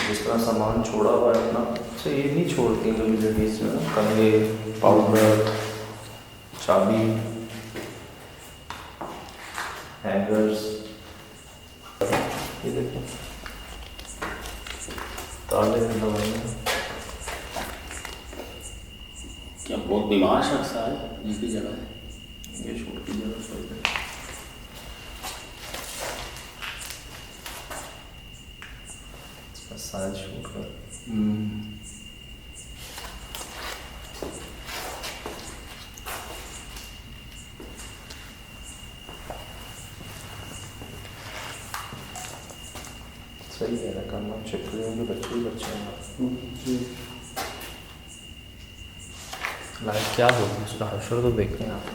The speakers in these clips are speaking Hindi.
जिस तरह सामान छोड़ा हुआ है अपना, अच्छा ये नहीं छोड़ती कभी लेडीज जो है, कंघे, पाउडर, चाबी, हैंगर्स, ये देखो ताले में दवाइयाँ। क्या बहुत बीमार शख्स है जिसकी जगह है ये छोटी जगह सही है। साइज शूट कर। सही है ना, करना चिपके होंगे बच्चे ही बच्चे हैं। लाइक क्या होगी उसका हशर तो देखें आप।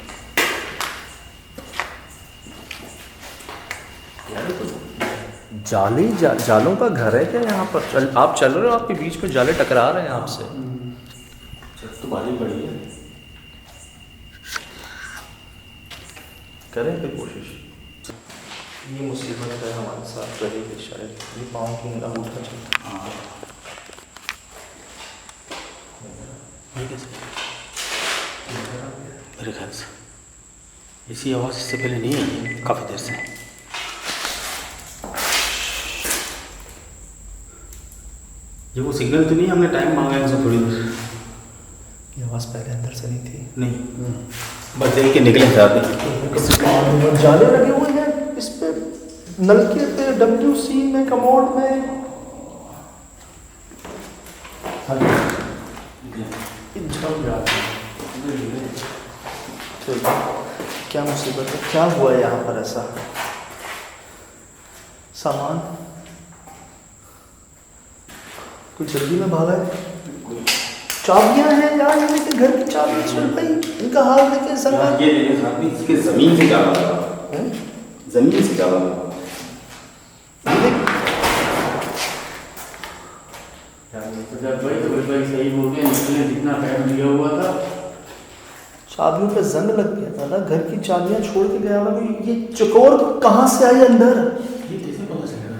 जालों का घर है क्या यहाँ पर? आप चल रहे हो, आपके बीच में जाले टकरा रहे हैं आपसे। तो बारी बड़ी है, करें फिर कोशिश। ये मुसीबत है हमारे साथ रही है शायद, ये पाँव की अंगूठा चलता। हाँ मेरे ख्याल से इसी आवाज़ इससे पहले नहीं आई है काफ़ी देर से। ये वो सिग्नल तो नहीं हमने टाइम मांगा है उनसे थोड़ी देर? ये आवाज़ पहले अंदर से नहीं थी। नहीं बस देख के निकले जाते। जाले लगे हुए हैं इस पे, नलके पे, WC में, कमोड में। क्या मुसीबत है, क्या हुआ है यहाँ पर ऐसा? सामान कोई जल्दी में भागा है? चाबियां हैं यार, इनके घर की चाबियां सुन भाई, इनका हाल देखे सर। ये देखिए साहब, इसके ज़मीन से जाला लगा, ज़मीन से जाला लगा। भाई सही बोल गए, निकले जितना टाइम लिया हुआ था। चाबियों पे जंग लग गया था ना, घर की चाबियां छोड़ के गया था। ये चकोर कहाँ से आई अंदर? ये कैसे पता चलेगा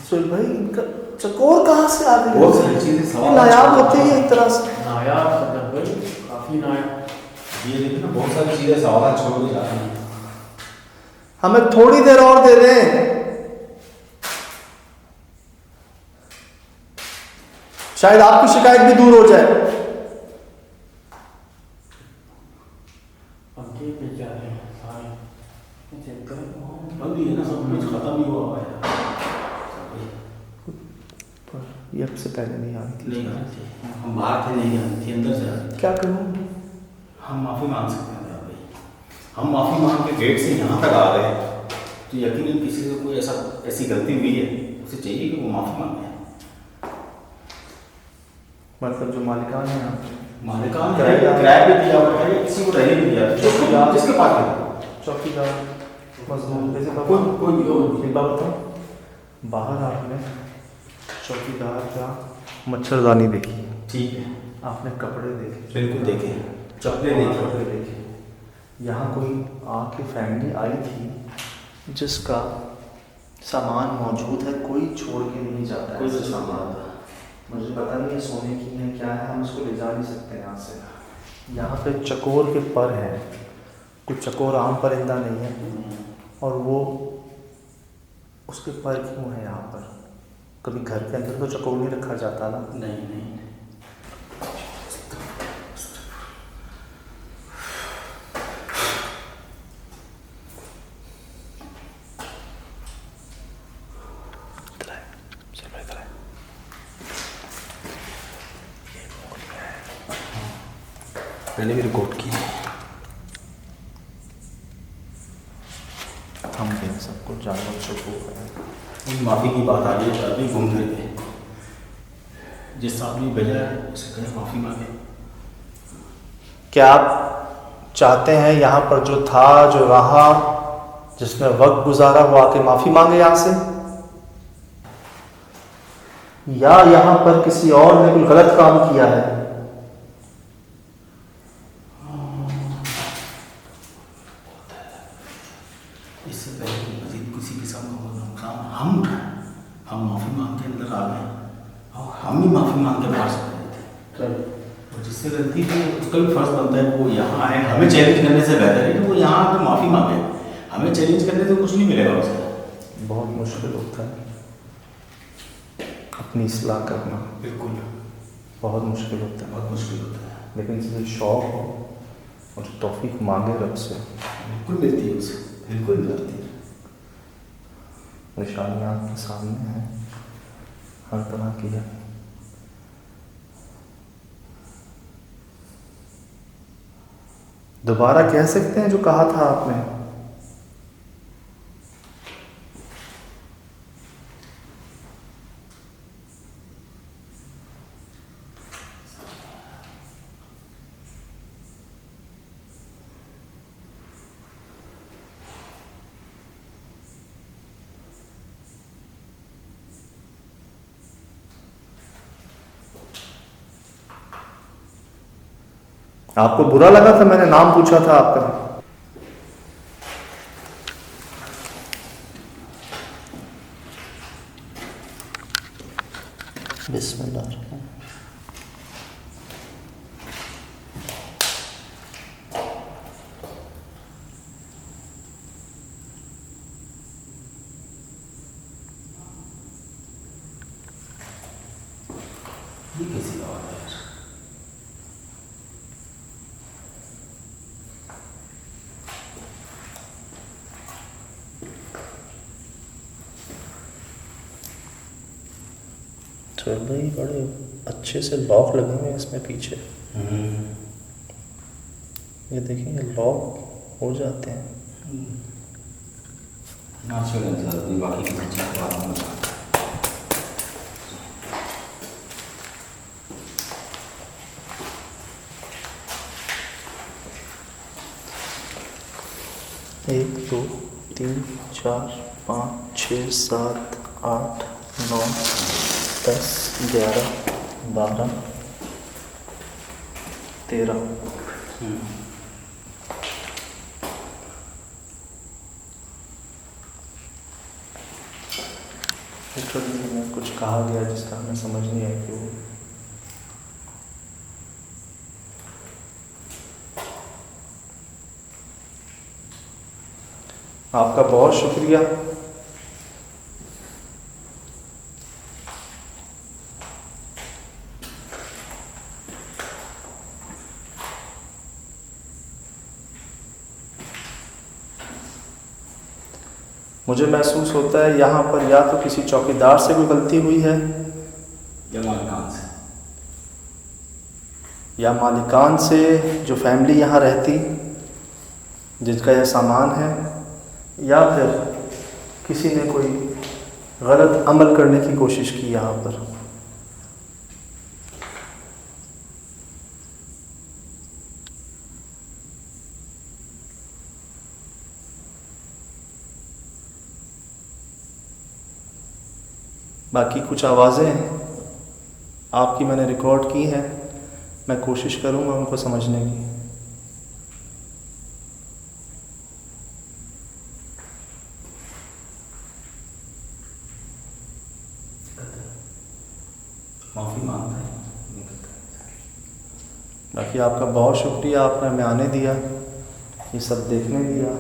सुन भाई, इनका चकोर कहाँ से आ गई? बहुत सारी चीज़ें सवाल नायाब होते हैं एक तरह से। नायाब भाई, काफ़ी नायाब। ये देखिए ना, बहुत सारी चीज़ें सवाल छोड़ के जा रही हैं। हमें थोड़ी देर और दे दें, शायद आपकी शिकायत भी दूर हो जाए। अभी है ना, सब कुछ खत्म ही हुआ है। ये अब से पहले नहीं आ रही थी। नहीं आती, हम बाहर थे, नहीं आती थी, अंदर से आती थी। क्या करूँ? हम माफ़ी मांग सकते हैं भाई, हम माफ़ी मांग के गेट से यहाँ तक आ रहे हैं, तो यकीनन किसी से कोई ऐसी गलती हुई है, उसे चाहिए कि वो माफ़ी मांगे। मतलब जो मालिकान है यहाँ, मालिकान किराए पे दिया हुआ है, किसी को रहने नहीं दिया, जिसके पास है चौकीदार, मजदूर, जैसे एक बात बताऊँ, बाहर आपने चौकीदार का मच्छरदानी देखी, ठीक है, आपने कपड़े देखे, बिल्कुल देखे, चप्पलें देखे। यहाँ कोई आके फैमिली आई थी जिसका सामान मौजूद है, कोई छोड़ के नहीं जाता है। कोई तो सामान था, मुझे पता नहीं है सोने की है क्या है, हम उसको ले जा नहीं सकते यहाँ से। यहाँ पे चकोर के पर हैं, कुछ चकोर आम परिंदा नहीं है, और वो उसके पर क्यों है यहाँ पर? कभी घर के अंदर तो चकोर नहीं रखा जाता ना। नहीं मैंने भी रिकॉर्ड की। हम दें सबको, जानवर चको है। माफ़ी की बात आ रही है, अभी घूम रहे थे, जिस आदमी भेजा है उसे कहें माफ़ी मांगे। क्या आप चाहते हैं यहाँ पर जो था, जो रहा, जिसने वक्त गुजारा, वो आके माफ़ी मांगे यहाँ से? या यहाँ पर किसी और ने कोई गलत काम किया है? इससे पहले मजीद किसी किस्म का नुकसान हम उठाएं, हम माफ़ी मांग के अंदर आ गए, हम ही माफ़ी मांग के बाहर से थे। और जिससे गलती थी उसका भी फर्ज बनता है वो यहाँ आए, हमें चैलेंज करने से बेहतर है कि वो यहाँ आकर माफ़ी मांगे। हमें चैलेंज करने से कुछ नहीं मिलेगा उससे। बहुत मुश्किल होता है अपनी इस्लाह करना, बिल्कुल बहुत मुश्किल होता है। बहुत मुश्किल होता है। लेकिन जिसे शौक हो और तौफीक मांगे रब से, बिल्कुल मिलती है उसे, बिल्कुल मिलती है। निशानियाँ आपके सामने हैं हर तरह की है। दोबारा कह सकते हैं जो कहा था आपने? आपको बुरा लगा था मैंने नाम पूछा था आपका? बिस्मिल्लाह। ये कैसी बात है यार? तो भाई बड़े अच्छे से लॉक लगे हुए हैं इसमें पीछे। ये देखिए ये लॉक हो जाते हैं। ना छोड़े बाकी की बच्चे को बात नहीं। एक दो तीन चार पाँच छः सात आठ 9 10 11 12 13। लिटरली में कुछ कहा गया जिसका हमें समझ नहीं आया कि वो आपका बहुत शुक्रिया। मुझे महसूस होता है यहाँ पर या तो किसी चौकीदार से कोई गलती हुई है या मालिकान से, या मालिकान से जो फैमिली यहाँ रहती जिसका यह सामान है, या फिर किसी ने कोई गलत अमल करने की कोशिश की यहाँ पर। बाकी कुछ आवाज़ें आपकी मैंने रिकॉर्ड की हैं, मैं कोशिश करूँगा उनको समझने की। माफ़ी मांगता है। बाकी आपका बहुत शुक्रिया, आपने हमें आने दिया, ये सब देखने दिया।